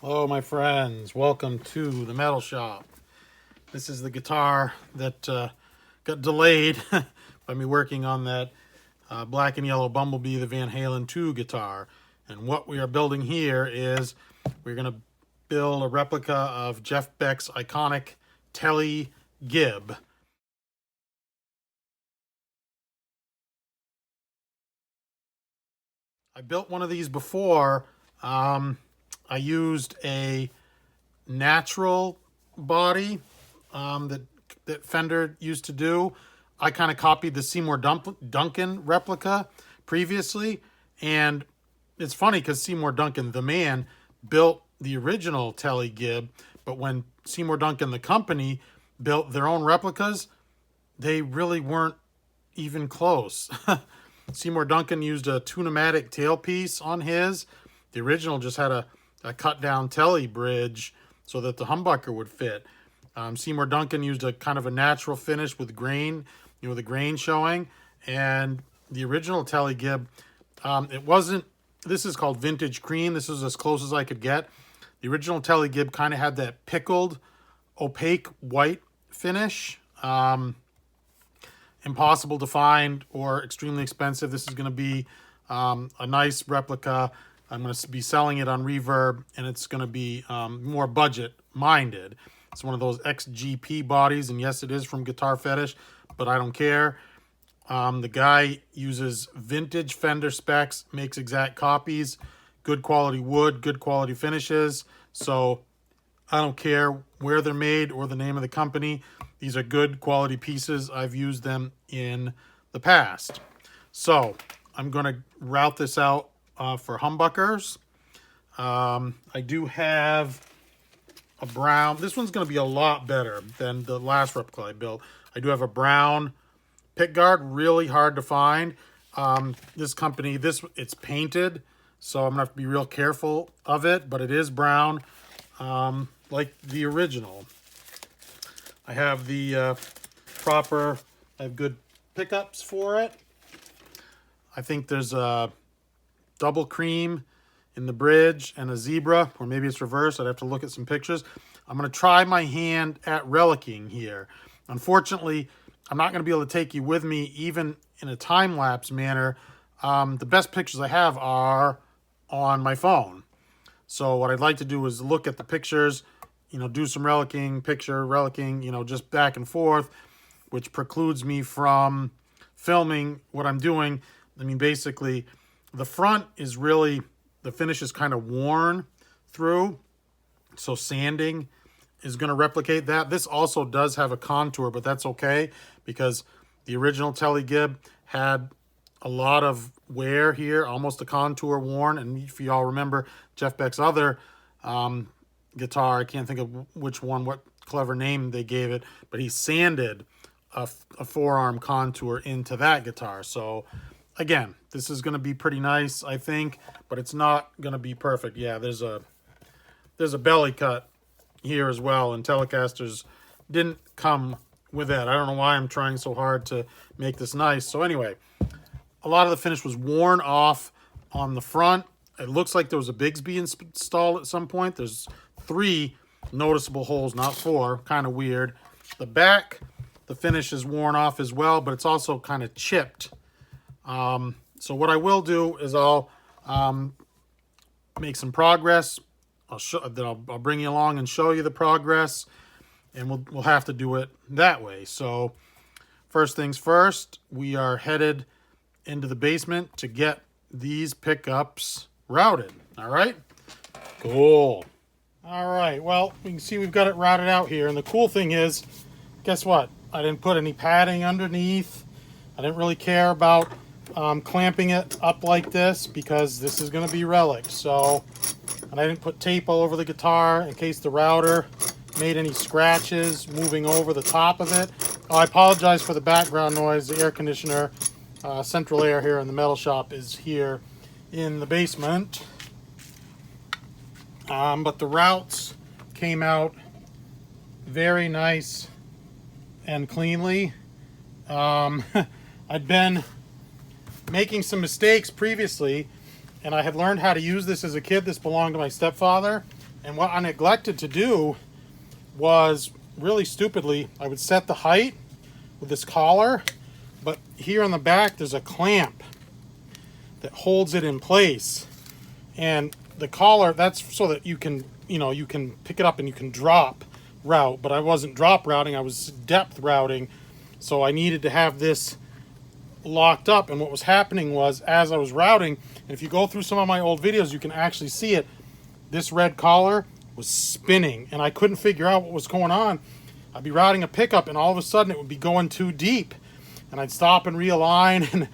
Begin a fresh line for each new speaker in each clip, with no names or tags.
Hello, my friends. Welcome to the metal shop. This is the guitar that got delayed by me working on that black and yellow Bumblebee, the Van Halen 2 guitar. And what we are building here is we're going to build a replica of Jeff Beck's iconic Tele-Gib. I built one of these before. I used a natural body that Fender used to do. I kind of copied the Seymour Duncan replica previously, and it's funny because Seymour Duncan, the man, built the original Tele-Gib, but when Seymour Duncan, the company, built their own replicas, they really weren't even close. Seymour Duncan used a tunematic tailpiece on his. The original just had a cut down Tele bridge so that the humbucker would fit. Seymour Duncan used a kind of a natural finish with grain, the grain showing. And the original Tele-Gib, it wasn't, this is called vintage cream. This is as close as I could get. The original Tele-Gib kind of had that pickled, opaque white finish. Impossible to find or extremely expensive. This is going to be a nice replica. I'm going to be selling it on Reverb, and it's going to be more budget-minded. It's one of those XGP bodies, and yes, it is from Guitar Fetish, but I don't care. The guy uses vintage Fender specs, makes exact copies, good quality wood, good quality finishes, so I don't care where they're made or the name of the company. These are good quality pieces. I've used them in the past. So I'm going to route this out for humbuckers. I do have a brown. This one's going to be a lot better than the last replica I built. I do have a brown pickguard, really hard to find. This company, it's painted, so I'm going to have to be real careful of it, but it is brown, like the original. I have the I have good pickups for it. I think there's a double cream in the bridge and a zebra, or maybe it's reversed. I'd have to look at some pictures. I'm going to try my hand at relicing here. Unfortunately, I'm not going to be able to take you with me even in a time-lapse manner. The best pictures I have are on my phone. So what I'd like to do is look at the pictures, do some relicing, just back and forth, which precludes me from filming what I'm doing. I mean, basically, the front is really, the finish is kind of worn through, so sanding is going to replicate that. This also does have a contour, but that's okay because the original Tele-Gib had a lot of wear here, almost a contour worn. And if you all remember Jeff Beck's other guitar, I can't think of which one, what clever name they gave it, but he sanded a forearm contour into that guitar. So again, this is going to be pretty nice, I think, but it's not going to be perfect. Yeah, there's a belly cut here as well, and Telecasters didn't come with that. I don't know why I'm trying so hard to make this nice. So anyway, a lot of the finish was worn off on the front. It looks like there was a Bigsby installed at some point. There's 3 noticeable holes, not 4. Kind of weird. The back, the finish is worn off as well, but it's also kind of chipped. So what I will do is I'll make some progress. I'll bring you along and show you the progress, and we'll have to do it that way. So first things first, we are headed into the basement to get these pickups routed. All right, cool. All right, well, we can see we've got it routed out here, and the cool thing is, guess what? I didn't put any padding underneath. I didn't really care about clamping it up like this because this is going to be relic. So, and I didn't put tape all over the guitar in case the router made any scratches moving over the top of it. Oh, I apologize for the background noise. The air conditioner, central air here in the metal shop is here in the basement. But the routes came out very nice and cleanly. I'd been making some mistakes previously, and I had learned how to use this as a kid. This belonged to my stepfather, And what I neglected to do was, really stupidly, I would set the height with this collar, but here on the back there's a clamp that holds it in place. And the collar, that's so that you can, you can pick it up and you can drop route, but I wasn't drop routing, I was depth routing. So I needed to have this locked up, and what was happening was, as I was routing, and if you go through some of my old videos, you can actually see it, this red collar was spinning, and I couldn't figure out what was going on. I'd be routing a pickup, and all of a sudden it would be going too deep, and I'd stop and realign. And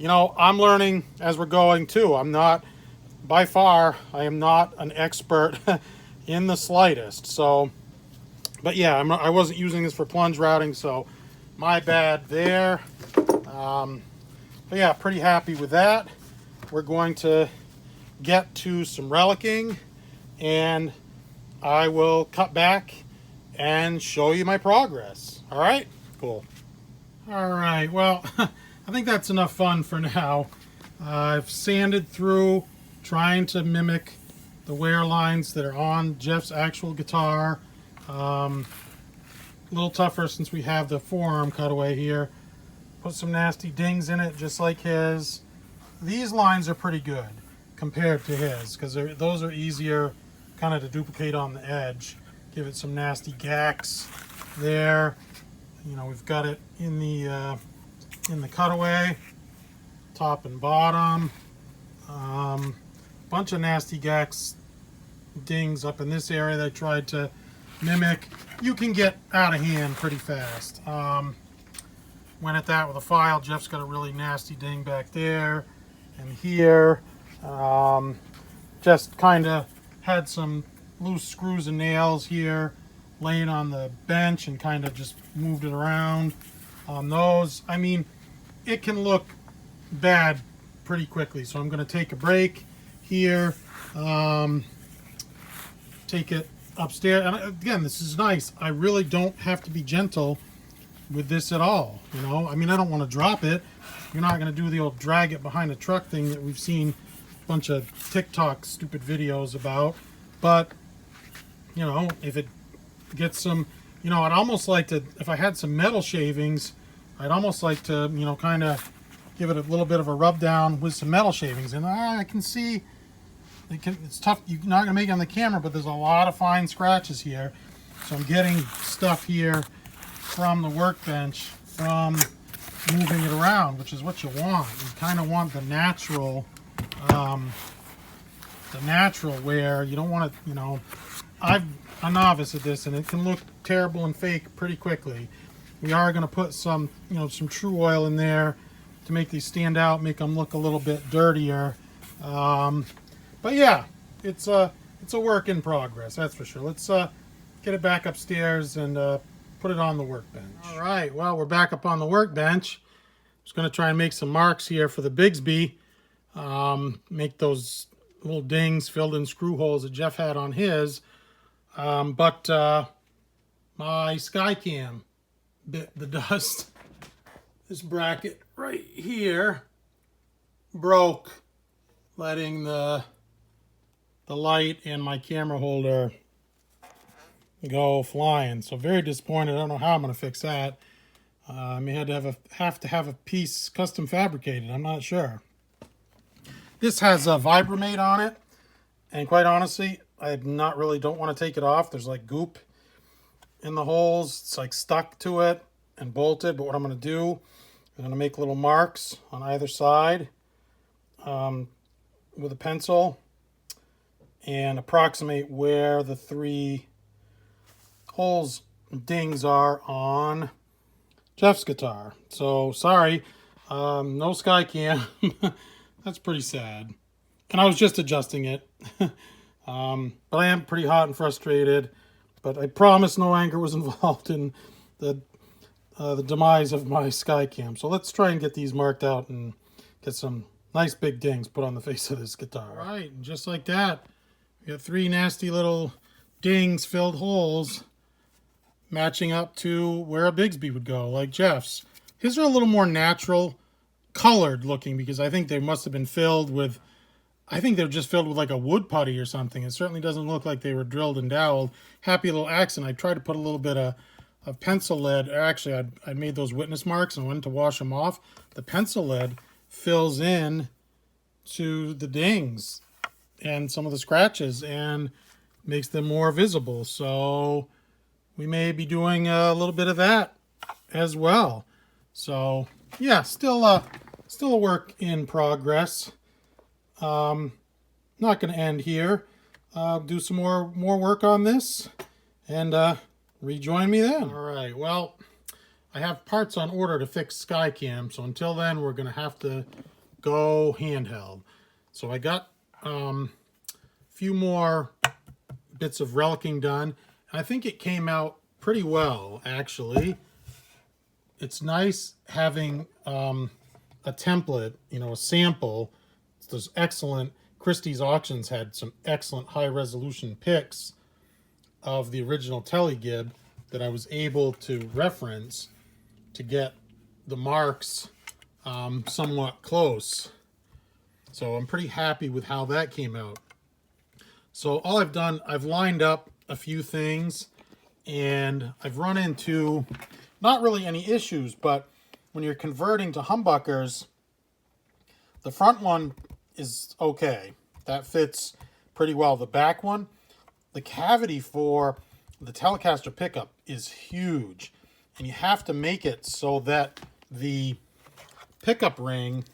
I'm learning as we're going too. I'm not, by far, I am not an expert in the slightest. So, but yeah, I wasn't using this for plunge routing, so my bad there. But yeah, pretty happy with that. We're going to get to some relicing, and I will cut back and show you my progress. All right? Cool. All right, well, I think that's enough fun for now. I've sanded through trying to mimic the wear lines that are on Jeff's actual guitar. A little tougher since we have the forearm cutaway here. Put some nasty dings in it just like his. These lines are pretty good compared to his, because those are easier kind of to duplicate on the edge. Give it some nasty gacks there. We've got it in the cutaway, top and bottom. Bunch of nasty gacks, dings up in this area that I tried to mimic. You can get out of hand pretty fast. Went at that with a file. Jeff's got a really nasty ding back there and here. Just kind of had some loose screws and nails here laying on the bench and kind of just moved it around on those. I mean, it can look bad pretty quickly, so I'm going to take a break here, take it upstairs. And again, this is nice. I really don't have to be gentle with this at all. I mean, I don't want to drop it. You're not going to do the old drag it behind a truck thing that we've seen a bunch of TikTok stupid videos about. But if it gets some, I'd almost like to, if I had some metal shavings, I'd almost like to, kind of give it a little bit of a rub down with some metal shavings. And I can see, it's tough, you're not going to make it on the camera, but there's a lot of fine scratches here. So I'm getting stuff here from the workbench from moving it around, which is what you want. You kind of want the natural wear. You don't want to, I'm a novice at this, and it can look terrible and fake pretty quickly. We are going to put some, some true oil in there to make these stand out, make them look a little bit dirtier. But yeah, it's a work in progress, that's for sure. Let's get it back upstairs and put it on the workbench. All right, well, we're back up on the workbench. Just going to try and make some marks here for the Bigsby. Make those little dings filled in screw holes that Jeff had on his. But my Skycam bit the dust. This bracket right here broke, letting the light and my camera holder go flying. So very disappointed. I don't know how I'm going to fix that. I may have to have a piece custom fabricated. I'm not sure. This has a Vibramate on it, and quite honestly, I don't want to take it off. There's like goop in the holes. It's like stuck to it and bolted. But what I'm going to do, I'm going to make little marks on either side with a pencil and approximate where the 3 holes, dings are on Jeff's guitar. So sorry, no Skycam. That's pretty sad. And I was just adjusting it. But I am pretty hot and frustrated. But I promise no anger was involved in the demise of my Skycam. So let's try and get these marked out and get some nice big dings put on the face of this guitar. All right, and just like that, we got 3 nasty little dings, filled holes, matching up to where a Bigsby would go, like Jeff's. His are a little more natural colored looking, because I think they must have been filled with I think they're just filled with like a wood putty or something. It certainly doesn't look like they were drilled and doweled. Happy little accent. I tried to put a little bit of pencil lead. Actually, I made those witness marks and went to wash them off. The pencil lead fills in to the dings and some of the scratches and makes them more visible. So we may be doing a little bit of that as well. So yeah, still a work in progress. Not going to end here. Do some more work on this and rejoin me then. All right, well, I have parts on order to fix Skycam, so until then we're going to have to go handheld. So I got a few more bits of relicing done. I think it came out pretty well, actually. It's nice having a template, a sample. There's excellent, Christie's Auctions had some excellent high-resolution pics of the original Tele-Gib that I was able to reference to get the marks somewhat close. So I'm pretty happy with how that came out. So all I've done, I've lined up a few things, and I've run into not really any issues, but when you're converting to humbuckers, the front one is okay. That fits pretty well. The back one, the cavity for the Telecaster pickup is huge, and you have to make it so that the pickup ring,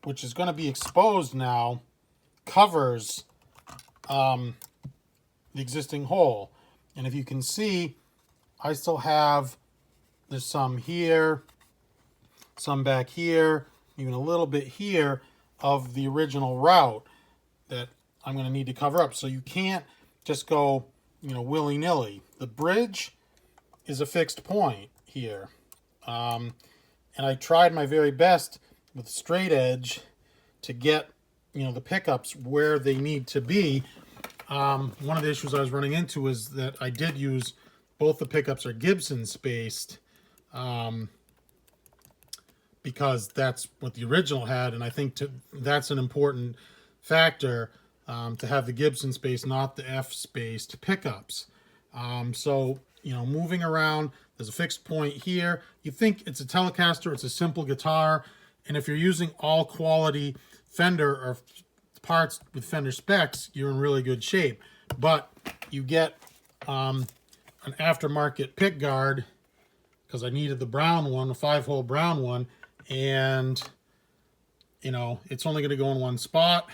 which is going to be exposed now, covers the existing hole. And if you can see, I still have, there's some here, some back here, even a little bit here of the original route that I'm going to need to cover up. So you can't just go, willy-nilly. The bridge is a fixed point here. And I tried my very best with straight edge to get, the pickups where they need to be. One of the issues I was running into is that I did use, both the pickups are Gibson spaced, because that's what the original had, and I think that's an important factor, to have the Gibson space, not the F-spaced pickups. So, moving around, there's a fixed point here. You think it's a Telecaster, it's a simple guitar, and if you're using all quality Fender or parts with Fender specs, you're in really good shape. But you get an aftermarket pick guard, because I needed the brown one, a 5-hole brown one, and it's only going to go in one spot.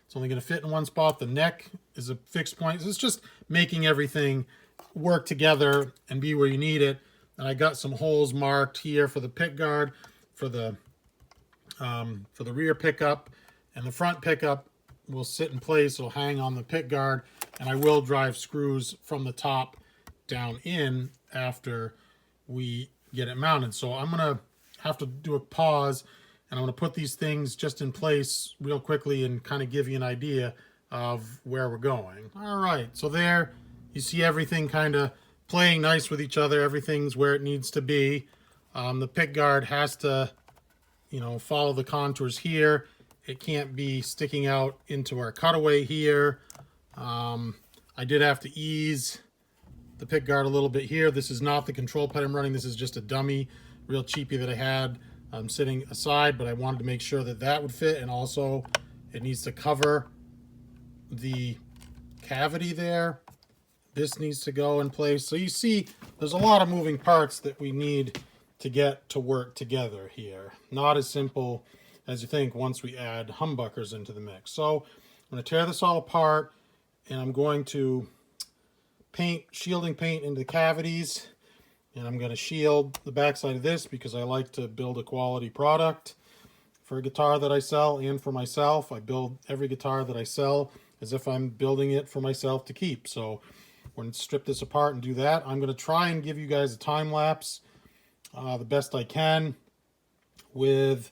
It's only going to fit in one spot. The neck is a fixed point. So it's just making everything work together and be where you need it. And I got some holes marked here for the pick guard, for the rear pickup, and the front pickup will sit in place. It'll hang on the pick guard, and I will drive screws from the top down in after we get it mounted. So I'm gonna have to do a pause, and I'm gonna put these things just in place real quickly and kind of give you an idea of where we're going. All right, so there you see everything kind of playing nice with each other. Everything's where it needs to be. The pick guard has to, follow the contours here. It can't be sticking out into our cutaway here. I did have to ease the pick guard a little bit here. This is not the control pad I'm running. This is just a dummy, real cheapie that I had sitting aside, but I wanted to make sure that that would fit, and also it needs to cover the cavity there. This needs to go in place. So you see, there's a lot of moving parts that we need to get to work together here. Not as simple as you think once we add humbuckers into the mix. So I'm going to tear this all apart, and I'm going to paint, shielding paint into the cavities, and I'm going to shield the backside of this because I like to build a quality product for a guitar that I sell and for myself. I build every guitar that I sell as if I'm building it for myself to keep. So we're going to strip this apart and do that. I'm going to try and give you guys a time lapse the best I can with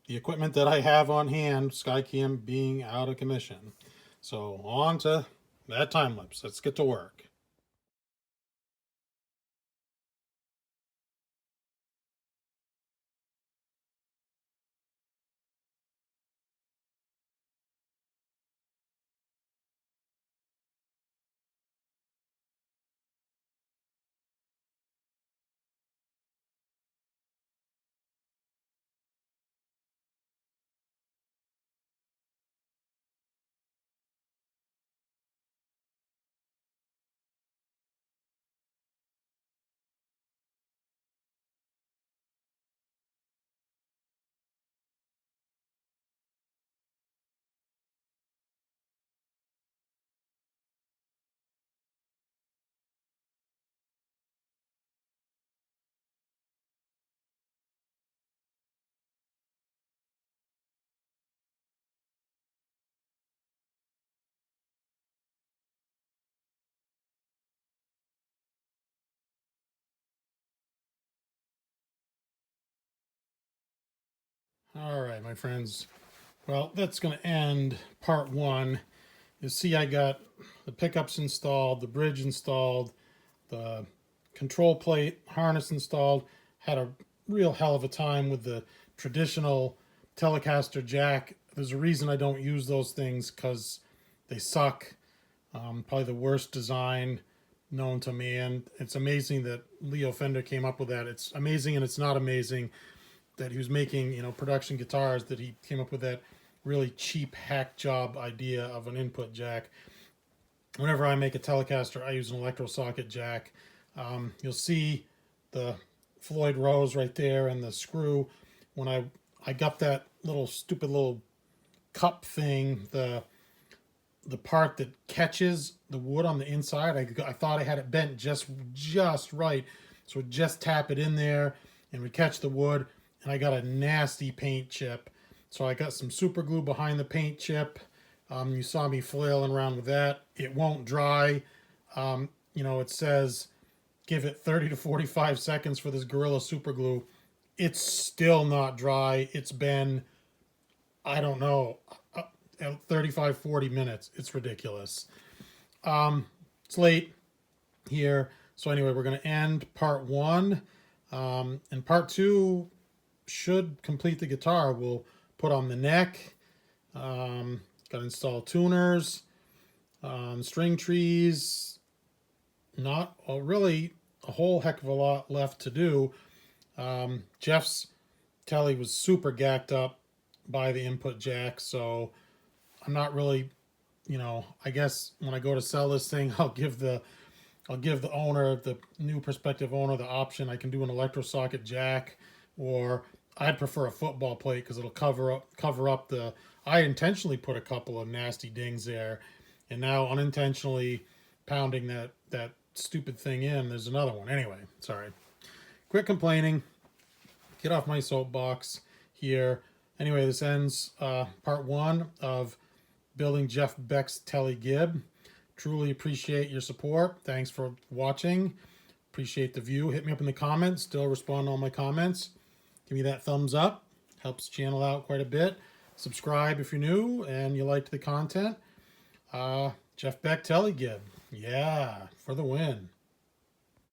the equipment that I have on hand, Skycam being out of commission. So on to that time lapse. Let's get to work. All right, my friends. Well, that's going to end part one. You see I got the pickups installed, the bridge installed, the control plate harness installed. Had a real hell of a time with the traditional Telecaster jack. There's a reason I don't use those things, because they suck. Probably the worst design known to man. It's amazing that Leo Fender came up with that. It's amazing, and it's not amazing that he was making, production guitars, that he came up with that really cheap hack job idea of an input jack. Whenever I make a Telecaster, I use an electro socket jack. You'll see the Floyd Rose right there and the screw. When I got that little stupid little cup thing, the part that catches the wood on the inside, I thought I had it bent just right, so we'd just tap it in there and we'd catch the wood, and I got a nasty paint chip. So I got some super glue behind the paint chip. You saw me flailing around with that. It won't dry. It says give it 30 to 45 seconds for this Gorilla super glue. It's still not dry. It's been, I don't know, 35, 40 minutes. It's ridiculous. It's late here. So anyway, we're going to end part one. And part two should complete the guitar. We'll put on the neck. Got to install tuners, string trees. Not really a whole heck of a lot left to do. Jeff's Tele was super gacked up by the input jack, so I'm not really, I guess when I go to sell this thing, I'll give the owner, the new prospective owner, the option. I can do an electro socket jack, or I'd prefer a football plate because it'll cover up the. I intentionally put a couple of nasty dings there, and now unintentionally pounding that stupid thing in. There's another one. Anyway, sorry. Quit complaining. Get off my soapbox here. Anyway, this ends part one of building Jeff Beck's Tele-Gib. Truly appreciate your support. Thanks for watching. Appreciate the view. Hit me up in the comments. Still respond to all my comments. Give me that thumbs up. Helps the channel out quite a bit. Subscribe if you're new and you liked the content. Jeff Beck Tele-Gib. Yeah, for the win.